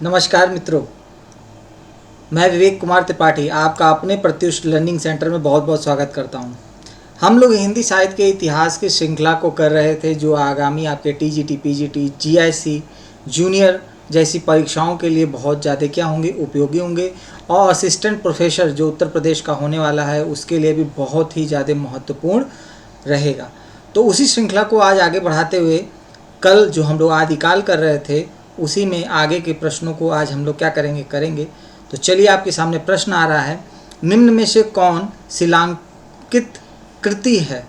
नमस्कार मित्रों, मैं विवेक कुमार त्रिपाठी आपका अपने प्रत्युष लर्निंग सेंटर में बहुत बहुत स्वागत करता हूं। हम लोग हिंदी साहित्य के इतिहास की श्रृंखला को कर रहे थे जो आगामी आपके टीजीटी, पीजीटी, जीआईसी, जूनियर जैसी परीक्षाओं के लिए बहुत ज़्यादा क्या होंगे, उपयोगी होंगे। और असिस्टेंट प्रोफेसर जो उत्तर प्रदेश का होने वाला है उसके लिए भी बहुत ही ज़्यादा महत्वपूर्ण रहेगा। तो उसी श्रृंखला को आज आगे बढ़ाते हुए कल जो हम लोग आदिकाल कर रहे थे उसी में आगे के प्रश्नों को आज हम लोग क्या करेंगे। तो चलिए आपके सामने प्रश्न आ रहा है, निम्न में से कौन शिलांकित कृति है?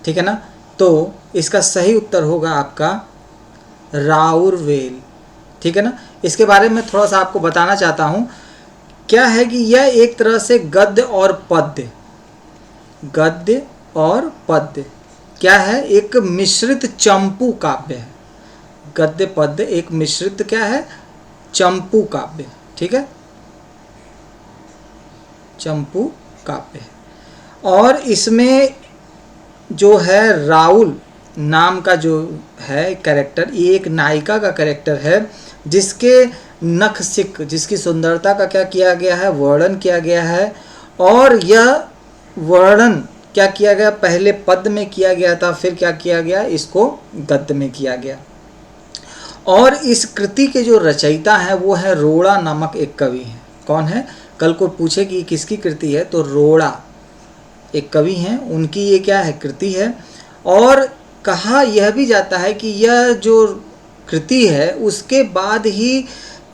ठीक है ना। तो इसका सही उत्तर होगा आपका राउरवेल। ठीक है ना। इसके बारे में थोड़ा सा आपको बताना चाहता हूँ। क्या है कि यह एक तरह से गद्य और पद्य क्या है, एक मिश्रित चंपू काव्य है। गद्य पद्य एक मिश्रित क्या है, चंपू काव्य। ठीक है, चंपू काव्य है। और इसमें जो है राउल नाम का जो है कैरेक्टर, ये एक नायिका का कैरेक्टर है जिसके नख सिक, जिसकी सुंदरता का क्या किया गया है, वर्णन किया गया है। और यह वर्णन क्या किया गया, पहले पद्य में किया गया था, फिर क्या किया गया, इसको गद्य में किया गया। और इस कृति के जो रचयिता हैं वो है रोड़ा नामक एक कवि हैं। कौन है? कल को पूछे कि किसकी कृति है तो रोड़ा एक कवि हैं, उनकी ये क्या है, कृति है। और कहा यह भी जाता है कि यह जो कृति है उसके बाद ही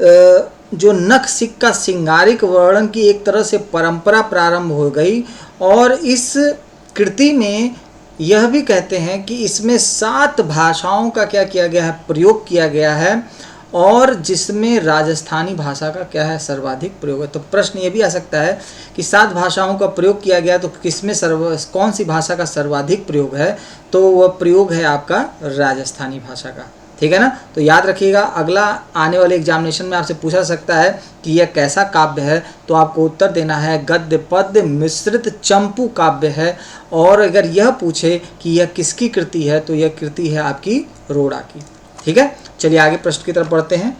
जो नख सिक का सिंगारिक वर्णन की एक तरह से परंपरा प्रारंभ हो गई। और इस कृति में यह भी कहते हैं कि इसमें 7 भाषाओं का क्या किया गया है, प्रयोग किया गया है। और जिसमें राजस्थानी भाषा का क्या है, सर्वाधिक प्रयोग है। तो प्रश्न ये भी आ सकता है कि 7 भाषाओं का प्रयोग किया गया तो किसमें कौन सी भाषा का सर्वाधिक प्रयोग है? तो वह प्रयोग है आपका राजस्थानी भाषा का। ठीक है ना। तो याद रखिएगा, अगला आने वाले एग्जामिनेशन में आपसे पूछा सकता है कि यह कैसा काव्य है, तो आपको उत्तर देना है गद्य पद्य मिश्रित चंपू काव्य है। और अगर यह पूछे कि यह किसकी कृति है तो यह कृति है आपकी रोड़ा की। ठीक है, चलिए आगे प्रश्न की तरफ बढ़ते हैं।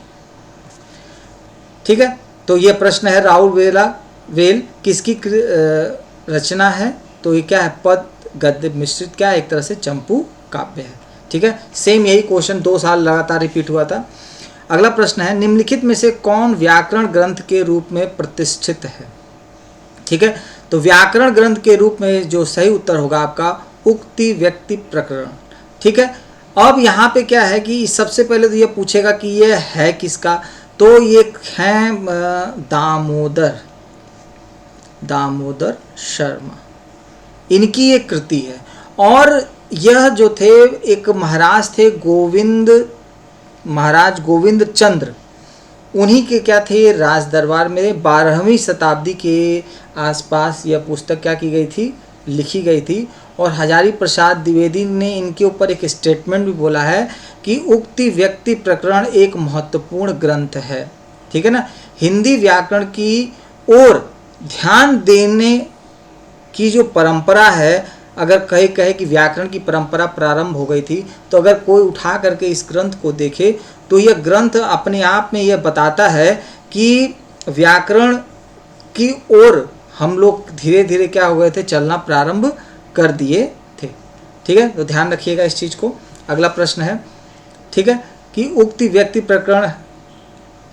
ठीक है, तो यह प्रश्न है राउरवेल किसकी रचना है? तो ये क्या है, पद गद्य मिश्रित क्या है, एक तरह से चंपू काव्य है। ठीक है, सेम यही क्वेश्चन 2 साल लगातार रिपीट हुआ था। अगला प्रश्न है, निम्नलिखित में से कौन व्याकरण ग्रंथ के रूप में प्रतिष्ठित है? ठीक है, तो व्याकरण ग्रंथ के रूप में जो सही उत्तर होगा आपका उक्ति व्यक्ति प्रकरण। ठीक है, अब यहाँ पे क्या है कि सबसे पहले तो ये पूछेगा कि ये है किसका, तो ये है दामोदर शर्मा, इनकी एक कृति है। और यह जो थे एक महाराज थे महाराज गोविंद चंद्र, उन्हीं के क्या थे, राज दरबार में 12वीं शताब्दी के आसपास यह पुस्तक क्या की गई थी, लिखी गई थी। और हजारी प्रसाद द्विवेदी ने इनके ऊपर एक स्टेटमेंट भी बोला है कि उक्ति व्यक्ति प्रकरण एक महत्वपूर्ण ग्रंथ है। ठीक है ना। हिंदी व्याकरण की ओर ध्यान देने की जो परंपरा है, अगर कहे कि व्याकरण की परंपरा प्रारंभ हो गई थी, तो अगर कोई उठा करके इस ग्रंथ को देखे तो यह ग्रंथ अपने आप में यह बताता है कि व्याकरण की ओर हम लोग धीरे धीरे क्या हो गए थे, चलना प्रारंभ कर दिए थे। ठीक है, तो ध्यान रखिएगा इस चीज़ को। अगला प्रश्न है, ठीक है, कि उक्ति व्यक्ति प्रकरण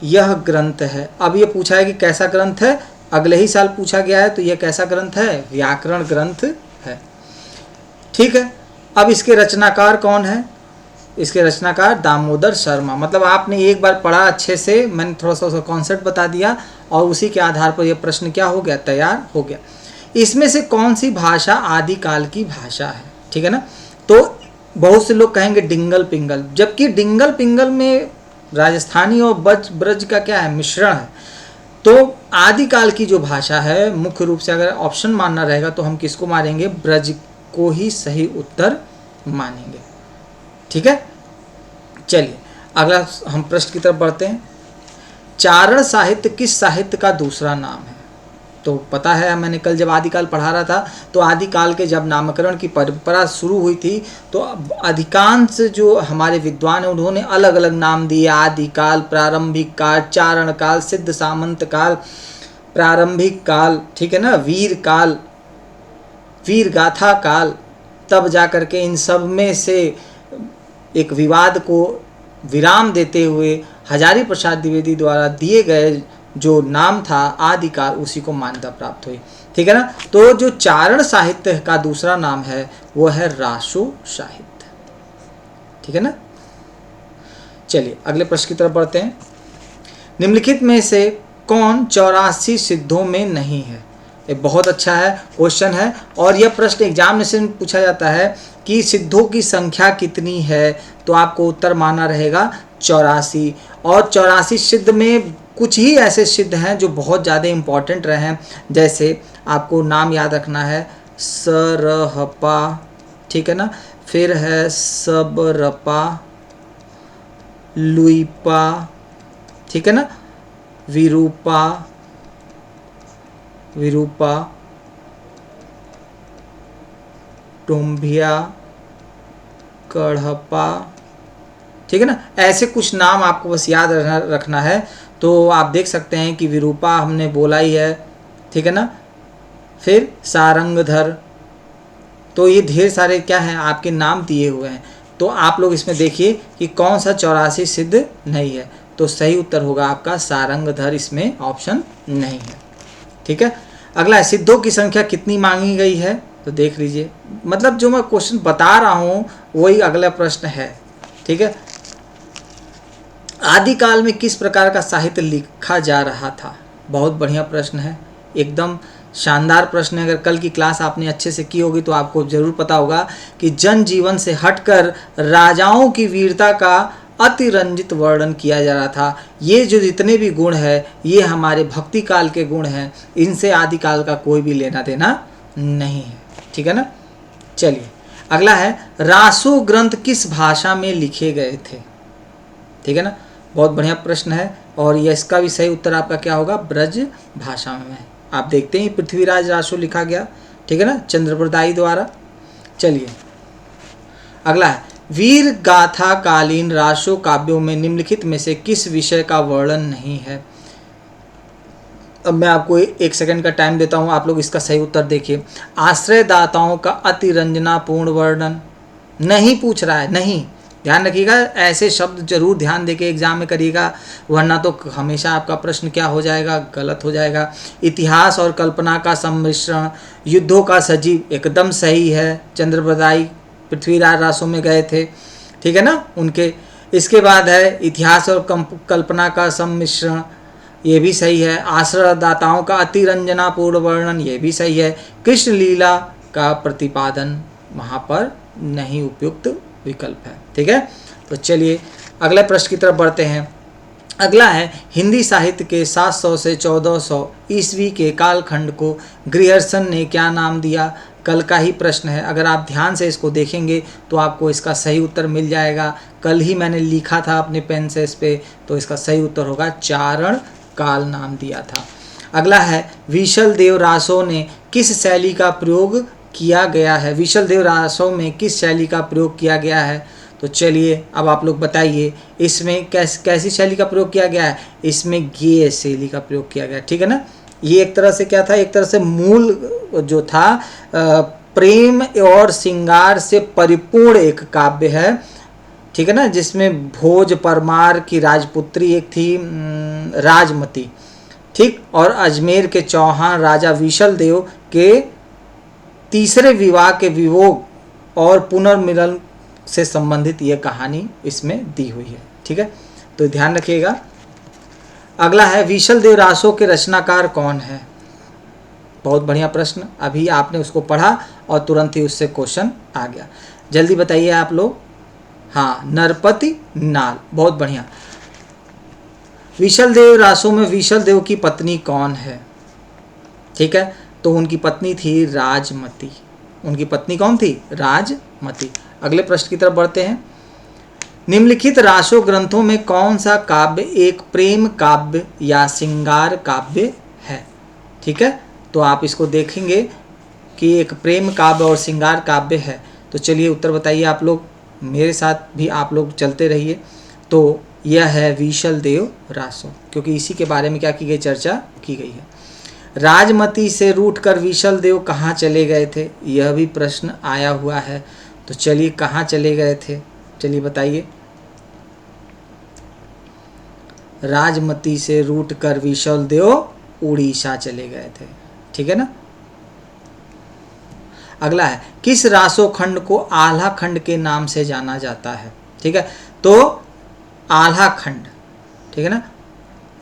यह ग्रंथ है। अब ये पूछा है कि कैसा ग्रंथ है, अगले ही साल पूछा गया है, तो यह कैसा ग्रंथ है, व्याकरण ग्रंथ है। ठीक है, अब इसके रचनाकार कौन है? इसके रचनाकार दामोदर शर्मा। मतलब आपने एक बार पढ़ा अच्छे से, मैंने थोड़ा सा उसका कॉन्सेप्ट बता दिया और उसी के आधार पर यह प्रश्न क्या हो गया, तैयार हो गया। इसमें से कौन सी भाषा आदिकाल की भाषा है? ठीक है ना। तो बहुत से लोग कहेंगे डिंगल पिंगल, जबकि डिंगल पिंगल में राजस्थानी और ब्रज का क्या है, मिश्रण है। तो आदिकाल की जो भाषा है, मुख्य रूप से अगर ऑप्शन मानना रहेगा तो हम किसको मानेंगे, ब्रज को ही सही उत्तर मानेंगे। ठीक है, चलिए अगला हम प्रश्न की तरफ बढ़ते हैं। चारण साहित्य किस साहित्य का दूसरा नाम है? तो पता है, मैंने कल जब आदिकाल पढ़ा रहा था तो आदिकाल के जब नामकरण की परंपरा शुरू हुई थी तो अधिकांश जो हमारे विद्वान हैं उन्होंने अलग अलग नाम दिए। आदिकाल, प्रारंभिक काल, चारण काल, सिद्ध सामंत काल, प्रारंभिक काल, ठीक है ना, वीर काल, वीर गाथा काल। तब जा कर के इन सब में से एक विवाद को विराम देते हुए हजारी प्रसाद द्विवेदी द्वारा दिए गए जो नाम था आदिकाल, उसी को मान्यता प्राप्त हुई। ठीक है ना। तो जो चारण साहित्य का दूसरा नाम है वो है रासो साहित्य। ठीक है ना। चलिए अगले प्रश्न की तरफ बढ़ते हैं। निम्नलिखित में से कौन 84 सिद्धों में नहीं है? ये बहुत अच्छा है क्वेश्चन है, और यह प्रश्न एग्जामिनेशन में पूछा जाता है कि सिद्धों की संख्या कितनी है, तो आपको उत्तर माना रहेगा 84। और 84 सिद्ध में कुछ ही ऐसे सिद्ध हैं जो बहुत ज़्यादा इम्पॉर्टेंट रहे हैं। जैसे आपको नाम याद रखना है सरहपा, ठीक है ना, फिर है सबरपा, लुईपा, ठीक है ना, विरूपा, विरूपा, टोम्भिया, कढ़पा, ठीक है ना। ऐसे कुछ नाम आपको बस याद रखना है। तो आप देख सकते हैं कि विरूपा हमने बोला ही है, ठीक है ना, फिर सारंगधर। तो ये ढेर सारे क्या हैं आपके नाम दिए हुए हैं। तो आप लोग इसमें देखिए कि कौन सा 84 सिद्ध नहीं है, तो सही उत्तर होगा आपका सारंगधर, इसमें ऑप्शन नहीं है। ठीक है। अगला है सिद्धों की संख्या कितनी मांगी गई है, तो देख लीजिए, मतलब जो मैं क्वेश्चन बता रहा हूँ वही अगला प्रश्न है। ठीक है। आदिकाल में किस प्रकार का साहित्य लिखा जा रहा था? बहुत बढ़िया प्रश्न है, एकदम शानदार प्रश्न है। अगर कल की क्लास आपने अच्छे से की होगी तो आपको जरूर पता होगा कि जनजीवन से हटकर राजाओं की वीरता का अतिरंजित वर्णन किया जा रहा था। ये जो जितने भी गुण है ये हमारे भक्ति काल के गुण हैं, इनसे आदिकाल का कोई भी लेना देना नहीं है। ठीक है ना। चलिए अगला है रासो ग्रंथ किस भाषा में लिखे गए थे? ठीक है ना। बहुत बढ़िया प्रश्न है, और ये इसका भी सही उत्तर आपका क्या होगा? ब्रज भाषा में। आप देखते हैं पृथ्वीराज रासो लिखा गया, ठीक है ना, चंद्रप्रदायी द्वारा। चलिए अगला है वीर गाथा कालीन रासो काव्यों में निम्नलिखित में से किस विषय का वर्णन नहीं है? अब मैं आपको 1 सेकंड का टाइम देता हूं, आप लोग इसका सही उत्तर देखिए। आश्रयदाताओं का अतिरंजनापूर्ण वर्णन नहीं पूछ रहा है, नहीं, ध्यान रखिएगा, ऐसे शब्द जरूर ध्यान देके एग्जाम में करिएगा, वरना तो हमेशा आपका प्रश्न क्या हो जाएगा? गलत हो जाएगा। इतिहास और कल्पना का सम्मिश्रण, युद्धों का सजीव, एकदम सही है, चंद्रप्रदायी पृथ्वीराज रासो में गए थे, ठीक है ना उनके। इसके बाद है इतिहास और कल्पना का सम्मिश्रण, ये भी सही है। आश्रयदाताओं का अतिरंजनापूर्ण वर्णन, ये भी सही है। कृष्ण लीला का प्रतिपादन वहाँ पर नहीं उपयुक्त विकल्प है। ठीक है। तो चलिए अगले प्रश्न की तरफ बढ़ते हैं। अगला है हिंदी साहित्य के 700 से 1400 ईस्वी के कालखंड को ग्रियर्सन ने क्या नाम दिया? कल का ही प्रश्न है, अगर आप ध्यान से इसको देखेंगे तो आपको इसका सही उत्तर मिल जाएगा। कल ही मैंने लिखा था अपने पेन से इस पे, तो इसका सही उत्तर होगा चारण काल नाम दिया था। अगला है विशल देव रासो ने किस शैली का प्रयोग किया गया है? विशल देव रासो में किस शैली का प्रयोग किया गया है? तो चलिए अब आप लोग बताइए इसमें कैसी शैली का प्रयोग किया गया है? इसमें गेय शैली का प्रयोग किया गया, ठीक है ना। ये एक तरह से क्या था? एक तरह से मूल जो था प्रेम और श्रृंगार से परिपूर्ण एक काव्य है, ठीक है ना, जिसमें भोज परमार की राजपुत्री एक थी राजमती, ठीक, और अजमेर के चौहान राजा विशल देव के तीसरे विवाह के वियोग और पुनर्मिलन से संबंधित यह कहानी इसमें दी हुई है। ठीक है, तो ध्यान रखिएगा। अगला है विशल देव रासो के रचनाकार कौन है? बहुत बढ़िया प्रश्न, अभी आपने उसको पढ़ा और तुरंत ही उससे क्वेश्चन आ गया। जल्दी बताइए आप लोग। हाँ, नरपति नाल, बहुत बढ़िया। विशल देव रासो में विशल देव की पत्नी कौन है? ठीक है, तो उनकी पत्नी थी राजमती। उनकी पत्नी कौन थी? राजमती। अगले प्रश्न की तरफ बढ़ते हैं। निम्नलिखित रासो ग्रंथों में कौन सा काव्य एक प्रेम काव्य या श्रृंगार काव्य है? ठीक है, तो आप इसको देखेंगे कि एक प्रेम काव्य और श्रृंगार काव्य है। तो चलिए उत्तर बताइए आप लोग, मेरे साथ भी आप लोग चलते रहिए। तो यह है विशल देव रासो, क्योंकि इसी के बारे में क्या की गई, चर्चा की गई है। राजमती से रूठकर विशल देव कहाँ चले गए थे, यह भी प्रश्न आया हुआ है। तो चलिए कहाँ चले गए थे, चलिए बताइए। राजमती से रूठकर विशल देव उड़ीसा चले गए थे, ठीक है ना। अगला है, किस रासो खंड को आल्हा खंड के नाम से जाना जाता है, ठीक है। तो आल्हा खंड, ठीक है ना,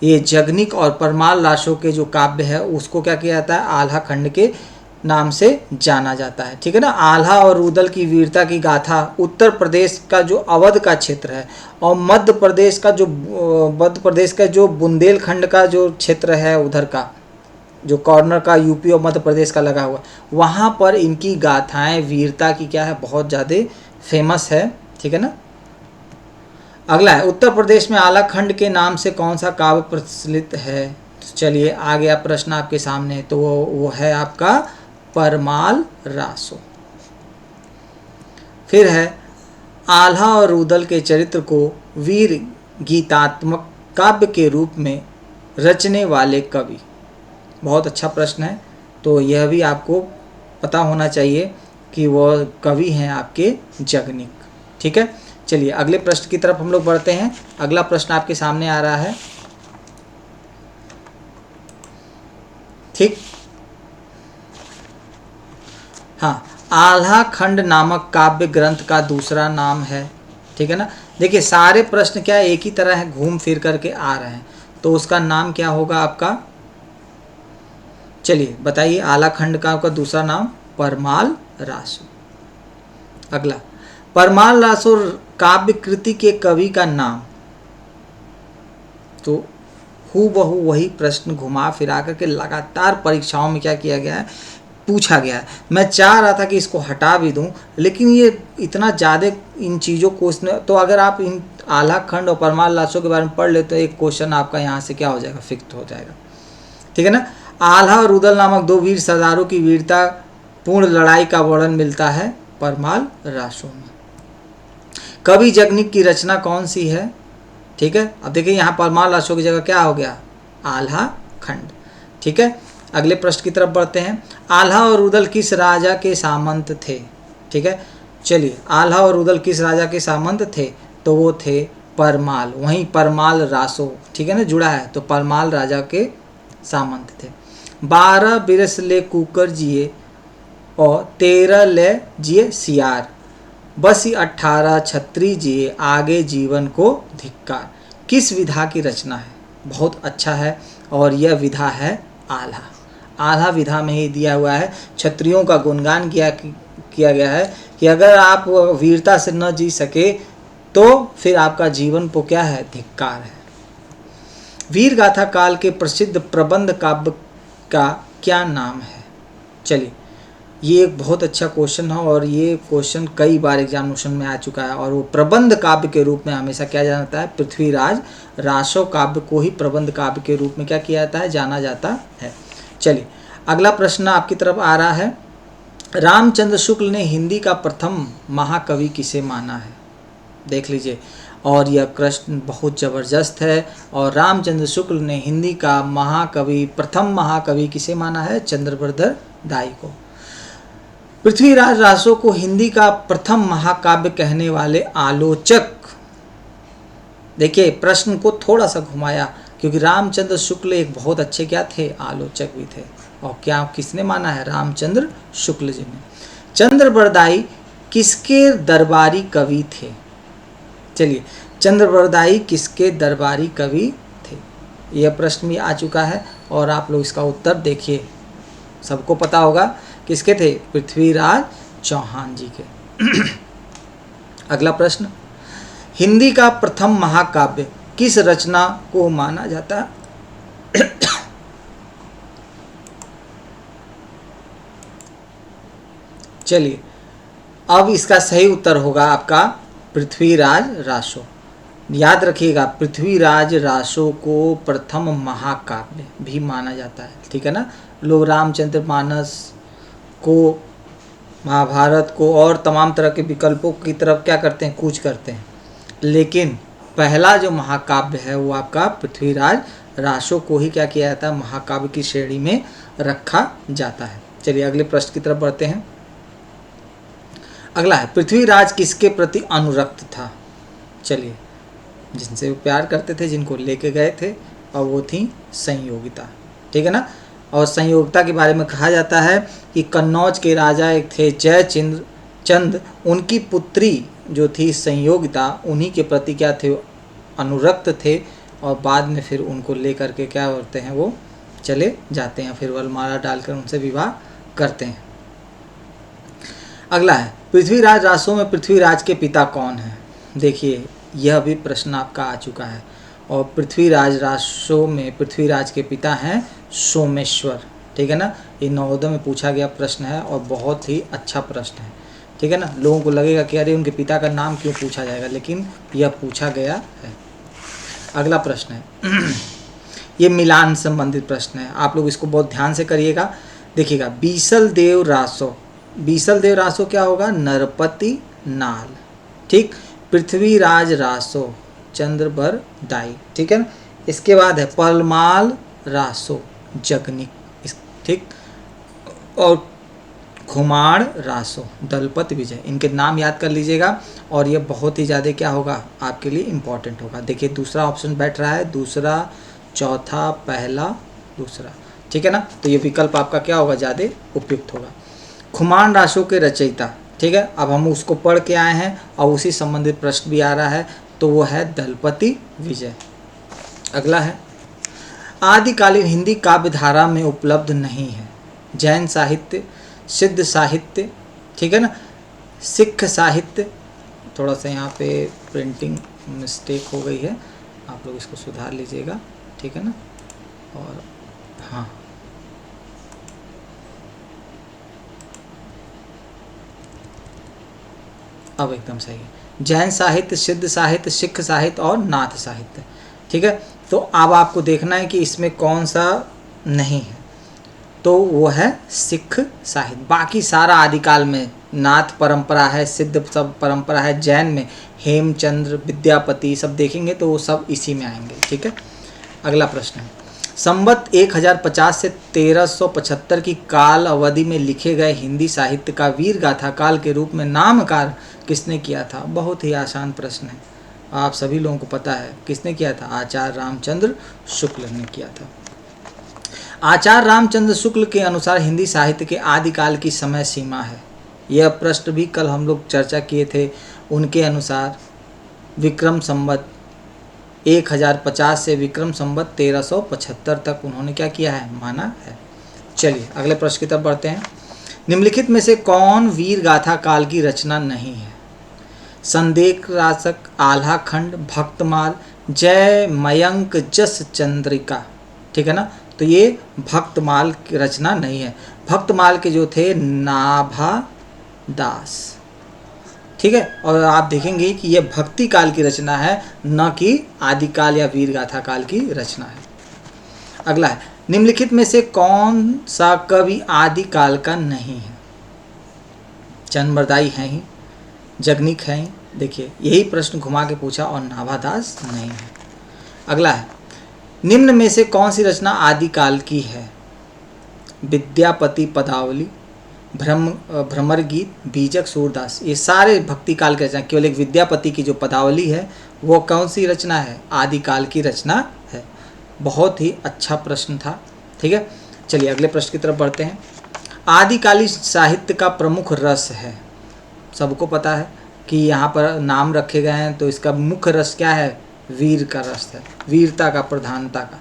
ये जगनिक और परमाल रासो के जो काव्य है उसको क्या किया जाता है, आल्हा खंड के नाम से जाना जाता है, ठीक है ना। आल्हा और रुदल की वीरता की गाथा उत्तर प्रदेश का जो अवध का क्षेत्र है और मध्य प्रदेश का जो बुंदेलखंड का जो क्षेत्र है, उधर का जो कॉर्नर का यूपी और मध्य प्रदेश का लगा हुआ, वहाँ पर इनकी गाथाएं वीरता की क्या है, बहुत ज़्यादा फेमस है, ठीक है ना। अगला है, उत्तर प्रदेश में आल्हा खंड के नाम से कौन सा काव्य प्रचलित है। तो चलिए आ गया प्रश्न आपके सामने, तो वो है आपका परमाल रासो। फिर है, आल्हा और रुदल के चरित्र को वीर गीतात्मक काव्य के रूप में रचने वाले कवि। बहुत अच्छा प्रश्न है, तो यह भी आपको पता होना चाहिए कि वह कवि हैं आपके जगनिक, ठीक है। चलिए अगले प्रश्न की तरफ हम लोग बढ़ते हैं। अगला प्रश्न आपके सामने आ रहा है, ठीक। हाँ, आल्हा खंड नामक काव्य ग्रंथ का दूसरा नाम है, ठीक है ना। देखिए सारे प्रश्न क्या एक ही तरह है, घूम फिर करके आ रहे हैं, तो उसका नाम क्या होगा आपका, चलिए बताइए। आल्हा खंड का आपका दूसरा नाम परमाल रासो। अगला, परमाल रासो काव्य कृति के कवि का नाम। तो हूबहू वही प्रश्न घुमा फिरा करके लगातार परीक्षाओं में क्या किया गया है, पूछा गया है। मैं चाह रहा था कि इसको हटा भी दूं, लेकिन ये इतना ज़्यादा इन चीज़ों को तो अगर आप इन आल्हा खंड और परमाल रासो के बारे में पढ़ ले तो एक क्वेश्चन आपका यहाँ से क्या हो जाएगा, फिक्स हो जाएगा, ठीक है ना। आल्हा और रुदल नामक दो वीर सरदारों की वीरता पूर्ण लड़ाई का वर्णन मिलता है परमाल रासो में। कवि जगनिक की रचना कौन सी है, ठीक है। अब देखिए यहाँ परमाल रासो की जगह क्या हो गया, आल्हा खंड, ठीक है। अगले प्रश्न की तरफ बढ़ते हैं। आल्हा और रुदल किस राजा के सामंत थे, ठीक है। चलिए, आल्हा और रुदल किस राजा के सामंत थे, तो वो थे परमाल, वहीं परमाल रासो, ठीक है ना, जुड़ा है, तो परमाल राजा के सामंत थे। 12 बिरस ले कुकर जिए और 13 ले जिए सियार, बस 18 छत्री जिए आगे जीवन को धिक्कार। किस विधा की रचना है, बहुत अच्छा है, और यह विधा है आल्हा। आल्हा विधा में ही दिया हुआ है, क्षत्रियों का गुणगान किया गया है कि अगर आप वीरता से न जी सके तो फिर आपका जीवन को क्या है, धिक्कार है। वीर गाथा काल के प्रसिद्ध प्रबंध काव्य का क्या नाम है। चलिए, ये एक बहुत अच्छा क्वेश्चन है और ये क्वेश्चन कई बार एग्जामिनेशन में आ चुका है, और वो प्रबंध काव्य के रूप में हमेशा क्या जाना जाता है, पृथ्वीराज रासो काव्य को ही प्रबंध काव्य के रूप में क्या किया जाता है, जाना जाता है। चलिए अगला प्रश्न आपकी तरफ आ रहा है। रामचंद्र शुक्ल ने हिंदी का प्रथम महाकवि किसे माना है, देख लीजिए, और यह प्रश्न बहुत ज़बरदस्त है। और रामचंद्र शुक्ल ने हिंदी का महाकवि, प्रथम महाकवि किसे माना है, चंद्रवर्धन दाई को। पृथ्वीराज रासो को हिंदी का प्रथम महाकाव्य कहने वाले आलोचक, देखिए प्रश्न को थोड़ा सा घुमाया, क्योंकि रामचंद्र शुक्ल एक बहुत अच्छे क्या थे, आलोचक भी थे। और क्या किसने माना है, रामचंद्र शुक्ल जी ने। चंद्रवरदाई किसके दरबारी कवि थे, चलिए चंद्रवरदाई किसके दरबारी कवि थे, यह प्रश्न भी आ चुका है, और आप लोग इसका उत्तर देखिए, सबको पता होगा किसके थे, पृथ्वीराज चौहान जी के। अगला प्रश्न, हिंदी का प्रथम महाकाव्य किस रचना को माना जाता है। चलिए, अब इसका सही उत्तर होगा आपका पृथ्वीराज रासो। याद रखिएगा, पृथ्वीराज रासो को प्रथम महाकाव्य भी माना जाता है, ठीक है ना। लोग रामचंद्र मानस को, महाभारत को और तमाम तरह के विकल्पों की तरफ क्या करते हैं, कूच करते हैं, लेकिन पहला जो महाकाव्य है वो आपका पृथ्वीराज रासो को ही क्या किया जाता है, महाकाव्य की श्रेणी में रखा जाता है। चलिए अगले प्रश्न की तरफ बढ़ते हैं। अगला है, पृथ्वीराज किसके प्रति अनुरक्त था। चलिए, जिनसे वो प्यार करते थे, जिनको लेके गए थे, और वो थी संयोगिता, ठीक है ना। और संयोगिता के बारे में कहा जाता है कि कन्नौज के राजा एक थे जयचंद्र चंद, उनकी पुत्री जो थी संयोगिता, उन्हीं के प्रति क्या थे, अनुरक्त थे, और बाद में फिर उनको लेकर के क्या होते हैं, वो चले जाते हैं, फिर वरमाला डालकर उनसे विवाह करते हैं। अगला है, पृथ्वीराज रासो में पृथ्वीराज के पिता कौन है। देखिए, यह भी प्रश्न आपका आ चुका है, और पृथ्वीराज रासो में पृथ्वीराज के पिता हैं सोमेश्वर, ठीक है ना। ये नवोदय में पूछा गया प्रश्न है और बहुत ही अच्छा प्रश्न है, ठीक है ना। लोगों को लगेगा कि अरे उनके पिता का नाम क्यों पूछा जाएगा, लेकिन यह पूछा गया है। अगला प्रश्न है ये मिलान संबंधित प्रश्न है, आप लोग इसको बहुत ध्यान से करिएगा। देखिएगा, बीसल देव रासो, बीसल देव रासो क्या होगा, नरपति नाल, ठीक। पृथ्वीराज रासो चंद्रबर दाई, ठीक है ना। इसके बाद है परमाल रासो जगनिक, ठीक, और खुमाण रासो दलपत विजय। इनके नाम याद कर लीजिएगा, और ये बहुत ही ज़्यादा क्या होगा, आपके लिए इम्पोर्टेंट होगा। देखिए, दूसरा ऑप्शन बैठ रहा है, दूसरा, चौथा, पहला, दूसरा, ठीक है ना। तो ये विकल्प आपका क्या होगा, ज़्यादा उपयुक्त होगा। खुमान रासो के रचयिता, ठीक है। अब हम उसको पढ़ के आए हैं और उसी संबंधित प्रश्न भी आ रहा है, तो वो है दलपति विजय। अगला है, आदिकालीन हिंदी काव्य धारा में उपलब्ध नहीं है। जैन साहित्य, सिद्ध साहित्य, ठीक है ना, सिख साहित्य। थोड़ा सा यहाँ पे प्रिंटिंग मिस्टेक हो गई है, आप लोग इसको सुधार लीजिएगा, ठीक है ना। और हाँ, अब एकदम सही है। जैन साहित्य, सिद्ध साहित्य, सिख साहित्य और नाथ साहित्य, ठीक है। तो अब आपको देखना है कि इसमें कौन सा नहीं है, तो वो है सिख साहित्य। बाकी सारा आदिकाल में नाथ परंपरा है, सिद्ध सब परंपरा है, जैन में हेमचंद्र, विद्यापति सब देखेंगे तो वो सब इसी में आएंगे, ठीक है। अगला प्रश्न है, संवत 1050 से 1375 की काल अवधि में लिखे गए हिंदी साहित्य का वीर गाथा काल के रूप में नामकरण किसने किया था। बहुत ही आसान प्रश्न है, आप सभी लोगों को पता है किसने किया था, आचार्य रामचंद्र शुक्ल ने किया था। आचार्य रामचंद्र शुक्ल के अनुसार हिंदी साहित्य के आदिकाल की समय सीमा है। यह प्रश्न भी कल हम लोग चर्चा किए थे। उनके अनुसार विक्रम संवत 1050 से विक्रम संवत 1375 तक उन्होंने क्या किया है, माना है। चलिए अगले प्रश्न की तरफ बढ़ते हैं। निम्नलिखित में से कौन वीर गाथा काल की रचना नहीं है। संदेह रासक, आल्हा खंड, भक्तमाल, जय मयंक जस चंद्रिका, ठीक है ना। तो ये भक्तमाल की रचना नहीं है। भक्तमाल के जो थे नाभा दास, ठीक है। और आप देखेंगे कि यह भक्ति काल की रचना है, न कि आदिकाल या वीर गाथा काल की रचना है। अगला है, निम्नलिखित में से कौन सा कवि आदिकाल का नहीं है। चंद्रबरदाई है ही, जगनिक है ही, देखिए यही प्रश्न घुमा के पूछा, और नाभादास नहीं है। अगला है, निम्न में से कौन सी रचना आदिकाल की है। विद्यापति पदावली, भ्रमर गीत, बीजक, सूरदास, ये सारे भक्ति काल की रचना। केवल एक विद्यापति की जो पदावली है वो कौन सी रचना है, आदिकाल की रचना है। बहुत ही अच्छा प्रश्न था, ठीक है। चलिए अगले प्रश्न की तरफ बढ़ते हैं। आदिकालीन साहित्य का प्रमुख रस है, सबको पता है कि यहाँ पर नाम रखे गए हैं, तो इसका मुख्य रस क्या है, वीर का रस है, वीरता का, प्रधानता का।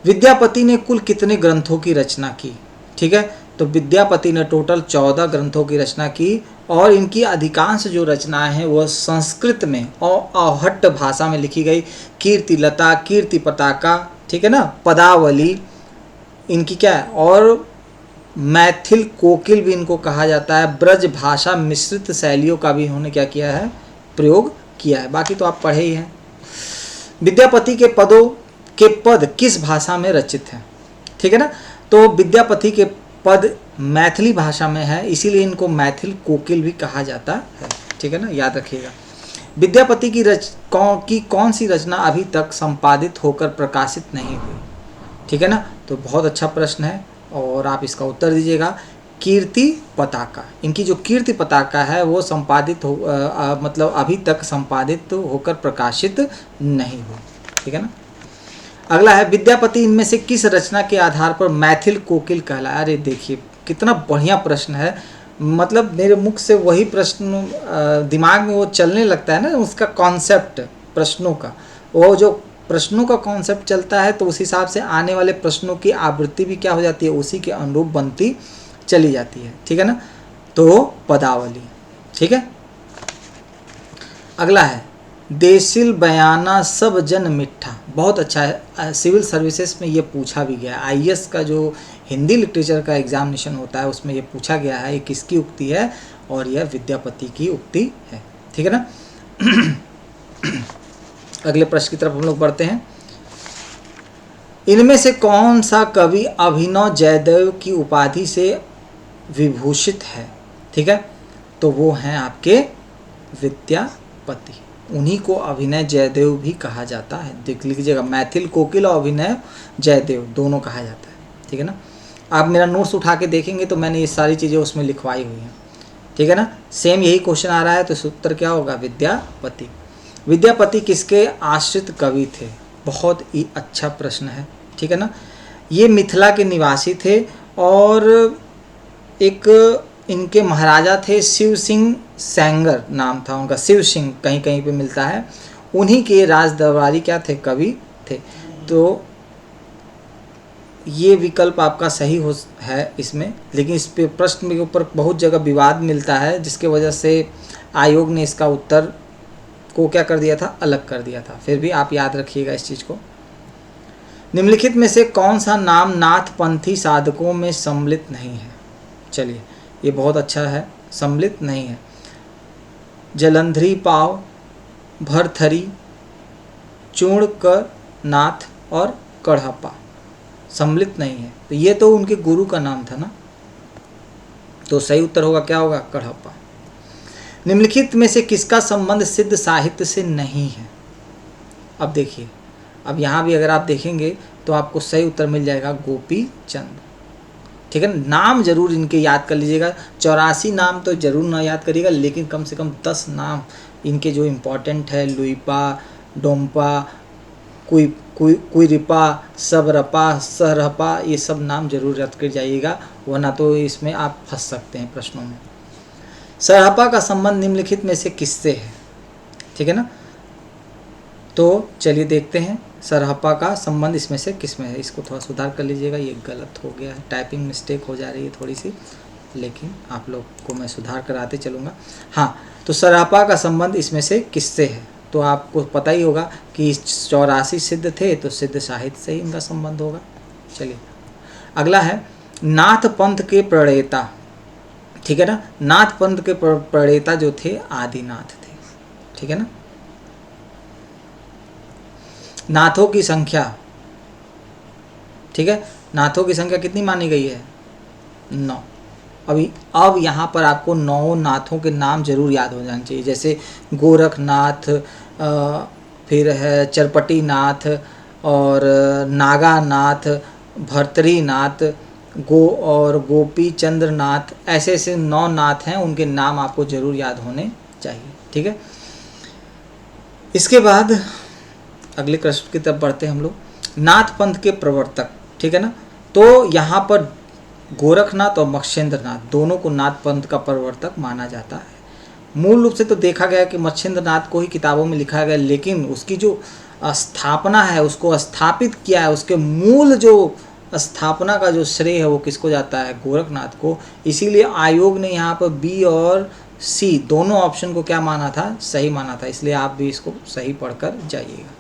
विद्यापति ने कुल कितने ग्रंथों की रचना की, ठीक है। तो विद्यापति ने टोटल 14 ग्रंथों की रचना की, और इनकी अधिकांश जो रचनाएं हैं वह संस्कृत में और आहट्ट भाषा में लिखी गई। कीर्ति लता, कीर्ति पताका, ठीक है ना, पदावली इनकी क्या है, और मैथिल कोकिल भी इनको कहा जाता है। ब्रज भाषा मिश्रित शैलियों का भी इन्होंने क्या किया है, प्रयोग किया है। बाकी तो आप पढ़े ही हैं। विद्यापति के पदों के पद किस भाषा में रचित हैं? ठीक है ना। तो विद्यापति के पद मैथिली भाषा में है, इसीलिए इनको मैथिल कोकिल भी कहा जाता है। ठीक है ना, याद रखिएगा। विद्यापति की कौन सी रचना अभी तक संपादित होकर प्रकाशित नहीं हुई? ठीक है ना, तो बहुत अच्छा प्रश्न है और आप इसका उत्तर दीजिएगा कीर्ति पताका। इनकी जो कीर्ति पताका है वो संपादित हो मतलब अभी तक संपादित होकर प्रकाशित नहीं हुई। ठीक है ना। अगला है विद्यापति इनमें से किस रचना के आधार पर मैथिल कोकिल कहलाया? अरे देखिए कितना बढ़िया प्रश्न है, मतलब मेरे मुख से वही प्रश्न दिमाग में वो चलने लगता है ना, उसका कॉन्सेप्ट प्रश्नों का, वो जो प्रश्नों का कॉन्सेप्ट चलता है तो उस हिसाब से आने वाले प्रश्नों की आवृत्ति भी क्या हो जाती है, उसी के अनुरूप बनती चली जाती है। ठीक है ना, तो पदावली। ठीक है। अगला है देसिल बयाना सब जन मिठा, बहुत अच्छा है, सिविल सर्विसेज में ये पूछा भी गया है। आईएएस का जो हिंदी लिटरेचर का एग्जामिनेशन होता है उसमें ये पूछा गया है, ये किसकी उक्ति है, और यह विद्यापति की उक्ति है। ठीक है ना। अगले प्रश्न की तरफ हम लोग बढ़ते हैं। इनमें से कौन सा कवि अभिनव जयदेव की उपाधि से विभूषित है? ठीक है, तो वो हैं आपके विद्यापति, उन्हीं को अभिनय जयदेव भी कहा जाता है। देख लीजिएगा, मैथिल कोकिल और अभिनय जयदेव दोनों कहा जाता है। ठीक है ना। आप मेरा नोट्स उठा के देखेंगे तो मैंने ये सारी चीज़ें उसमें लिखवाई हुई हैं। ठीक है ना, सेम यही क्वेश्चन आ रहा है तो उत्तर क्या होगा? विद्यापति। विद्यापति किसके आश्रित कवि थे? बहुत ही अच्छा प्रश्न है। ठीक है ना, ये मिथिला के निवासी थे और एक इनके महाराजा थे शिव सिंह सेंगर नाम था उनका, शिव सिंह कहीं कहीं पे मिलता है, उन्हीं के राज दरबारी क्या थे? कवि थे। तो ये विकल्प आपका सही हो है इसमें, लेकिन इस पे प्रश्न के ऊपर बहुत जगह विवाद मिलता है जिसके वजह से आयोग ने इसका उत्तर को क्या कर दिया था? अलग कर दिया था। फिर भी आप याद रखिएगा इस चीज़ को। निम्नलिखित में से कौन सा नाम नाथपंथी साधकों में सम्मिलित नहीं है? चलिए, ये बहुत अच्छा है, सम्मिलित नहीं है। जलंधरी पाव, भरथरी, चूड़कर नाथ और कढ़प्पा सम्मिलित नहीं है। तो ये तो उनके गुरु का नाम था ना, तो सही उत्तर होगा क्या होगा? कढ़प्पा। निम्नलिखित में से किसका संबंध सिद्ध साहित्य से नहीं है? अब देखिए, अब यहाँ भी अगर आप देखेंगे तो आपको सही उत्तर मिल जाएगा गोपी चंद। ठीक है, नाम जरूर इनके याद कर लीजिएगा। 84 नाम तो जरूर ना याद करिएगा, लेकिन कम से कम 10 नाम इनके जो इम्पोर्टेंट है, लुइपा, डोम्पा, कुइरिपा, सबरपा, सरहपा, ये सब नाम जरूर याद कर जाइएगा, वरना तो इसमें आप फंस सकते हैं प्रश्नों में। सरहपा का संबंध निम्नलिखित में से किससे है? ठीक है ना, तो चलिए देखते हैं सरहपा का संबंध इसमें से किस में है। इसको थोड़ा सुधार कर लीजिएगा, ये गलत हो गया है, टाइपिंग मिस्टेक हो जा रही है थोड़ी सी, लेकिन आप लोग को मैं सुधार कराते चलूँगा। हाँ, तो सरहपा का संबंध इसमें से किससे है? तो आपको पता ही होगा कि 84 सिद्ध थे, तो सिद्ध साहित्य से ही इनका संबंध होगा। चलिए अगला है नाथ पंथ के प्रणेता। ठीक है ना, नाथ पंथ के प्रणेता जो थे आदिनाथ थे। ठीक है ना। नाथों की संख्या, ठीक है, नाथों की संख्या कितनी मानी गई है? 9। अब यहाँ पर आपको 9 नाथों के नाम जरूर याद हो जाने चाहिए, जैसे गोरखनाथ, फिर है चरपटी नाथ और नागानाथ, भर्तरी नाथ, गोपी चंद्र नाथ, ऐसे ऐसे 9 नाथ हैं, उनके नाम आपको जरूर याद होने चाहिए। ठीक है। इसके बाद अगले प्रश्न की तरफ बढ़ते हैं हम लोग। नाथ पंथ के प्रवर्तक, ठीक है ना, तो यहाँ पर गोरखनाथ और मत्स्येंद्रनाथ दोनों को नाथ पंथ का प्रवर्तक माना जाता है। मूल रूप से तो देखा गया कि मत्स्येंद्रनाथ को ही किताबों में लिखा गया, लेकिन उसकी जो स्थापना है, उसको स्थापित किया है, उसके मूल जो स्थापना का जो श्रेय है वो किसको जाता है? गोरखनाथ को। इसीलिए आयोग ने यहाँ पर बी और सी दोनों ऑप्शन को क्या माना था? सही माना था। इसलिए आप भी इसको सही पढ़कर जाइएगा।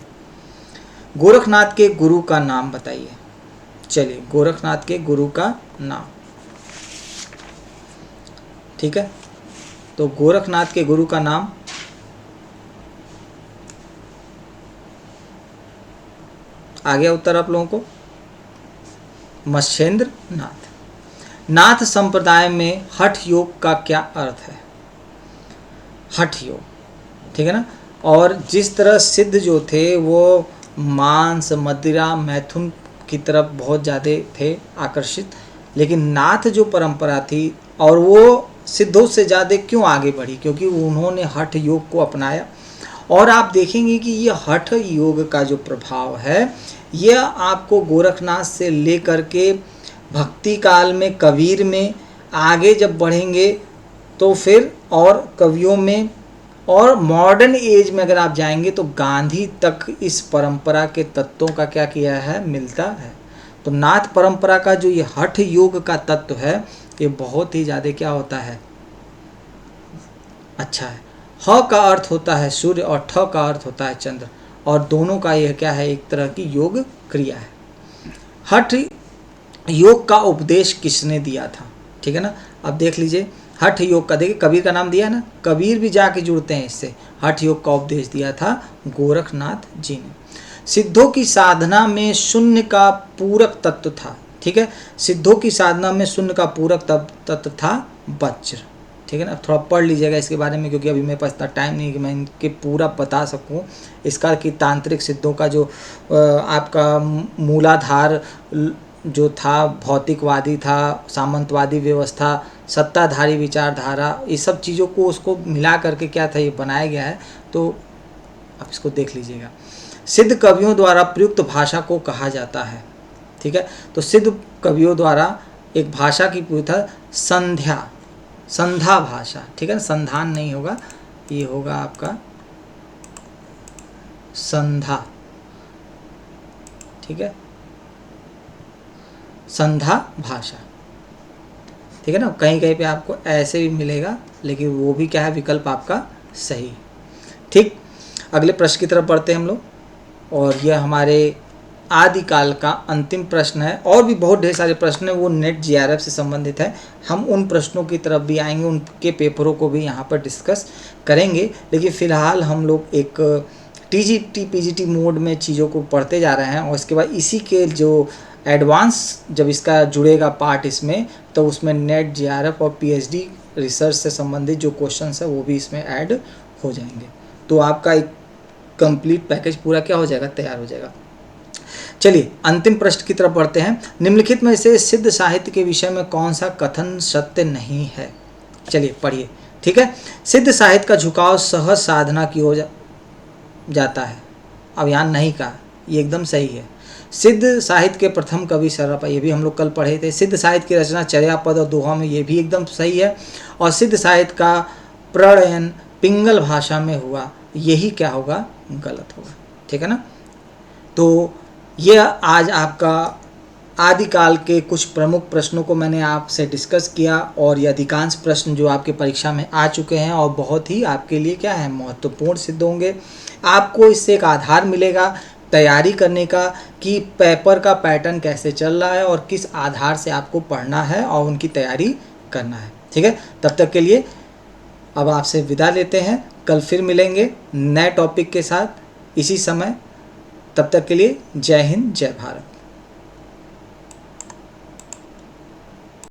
गोरखनाथ के गुरु का नाम बताइए। चलिए, गोरखनाथ के गुरु का नाम, ठीक है, तो गोरखनाथ के गुरु का नाम आ गया उत्तर आप लोगों को? मत्स्येंद्र नाथ। नाथ संप्रदाय में हठ योग का क्या अर्थ है? हठ योग, ठीक है ना। और जिस तरह सिद्ध जो थे वो मांस, मदिरा, मैथुन की तरफ बहुत ज़्यादा थे आकर्षित, लेकिन नाथ जो परंपरा थी और वो सिद्धों से ज़्यादा क्यों आगे बढ़ी? क्योंकि उन्होंने हठ योग को अपनाया। और आप देखेंगे कि ये हठ योग का जो प्रभाव है यह आपको गोरखनाथ से लेकर के भक्ति काल में, कबीर में, आगे जब बढ़ेंगे तो फिर और कवियों में, और मॉडर्न एज में अगर आप जाएंगे तो गांधी तक इस परंपरा के तत्वों का क्या किया है? मिलता है। तो नाथ परंपरा का जो ये हठ योग का तत्व है ये बहुत ही ज़्यादा क्या होता है? अच्छा है। ह का अर्थ होता है सूर्य और ठ का अर्थ होता है चंद्र, और दोनों का यह क्या है? एक तरह की योग क्रिया है। हठ योग का उपदेश किसने दिया था? ठीक है ना। अब देख लीजिए हठ योग का, देखिए कबीर का नाम दिया है ना, कबीर भी जाके जुड़ते हैं इससे। हठ योग का उपदेश दिया था गोरखनाथ जी ने। सिद्धों की साधना में शून्य का पूरक तत्व था, ठीक है। सिद्धों की साधना में शून्य का पूरक तत्व था वज्र, ठीक है ना। थोड़ा पढ़ लीजिएगा इसके बारे में, क्योंकि अभी मेरे पास इतना टाइम नहीं है कि मैं इनके पूरा बता सकूं। इसका कि तांत्रिक सिद्धों का जो आपका मूलाधार जो था भौतिकवादी था, सामंतवादी व्यवस्था, सत्ताधारी विचारधारा, ये सब चीज़ों को उसको मिला करके क्या था ये बनाया गया है। तो आप इसको देख लीजिएगा। सिद्ध कवियों द्वारा प्रयुक्त भाषा को कहा जाता है, ठीक है। तो सिद्ध कवियों द्वारा एक भाषा की प्रयुक्त है संध्या भाषा, ठीक है ना। संधान नहीं होगा, ये होगा आपका संध्या, ठीक है, संध्या भाषा, ठीक है ना। कहीं कहीं पे आपको ऐसे भी मिलेगा, लेकिन वो भी क्या है? विकल्प आपका सही, ठीक। अगले प्रश्न की तरफ बढ़ते हैं हम लोग, और यह हमारे आदिकाल का अंतिम प्रश्न है। और भी बहुत ढेर सारे प्रश्न हैं, वो नेट जीआरएफ से संबंधित है। हम उन प्रश्नों की तरफ भी आएंगे, उनके पेपरों को भी यहाँ पर डिस्कस करेंगे। लेकिन फ़िलहाल हम लोग एक टीजीटी पीजीटी मोड में चीज़ों को पढ़ते जा रहे हैं, और इसके बाद इसी के जो एडवांस जब इसका जुड़ेगा पार्ट इसमें, तो उसमें नेट जीआरएफ और पीएचडी रिसर्च से संबंधित जो क्वेश्चंस है वो भी इसमें ऐड हो जाएंगे। तो आपका एक कंप्लीट पैकेज पूरा क्या हो जाएगा? तैयार हो जाएगा। चलिए अंतिम प्रश्न की तरफ बढ़ते हैं। निम्नलिखित में से सिद्ध साहित्य के विषय में कौन सा कथन सत्य नहीं है? चलिए पढ़िए, ठीक है। सिद्ध साहित्य का झुकाव सहज साधना की ओर जाता है। अब यहाँ नहीं कहा, ये एकदम सही है। सिद्ध साहित्य के प्रथम कवि सर्वपा, ये भी हम लोग कल पढ़े थे। सिद्ध साहित्य की रचना चर्या, पद और दोहा में, ये भी एकदम सही है। और सिद्ध साहित्य का प्रणयन पिंगल भाषा में हुआ, यही क्या होगा? गलत होगा, ठीक है ना। तो यह आज आपका आदिकाल के कुछ प्रमुख प्रश्नों को मैंने आपसे डिस्कस किया, और ये अधिकांश प्रश्न जो आपके परीक्षा में आ चुके हैं और बहुत ही आपके लिए क्या है? महत्वपूर्ण सिद्ध होंगे। आपको इससे एक आधार मिलेगा तैयारी करने का कि पेपर का पैटर्न कैसे चल रहा है और किस आधार से आपको पढ़ना है और उनकी तैयारी करना है, ठीक है। तब तक के लिए अब आपसे विदा लेते हैं। कल फिर मिलेंगे नए टॉपिक के साथ इसी समय। तब तक के लिए जय हिंद, जय भारत।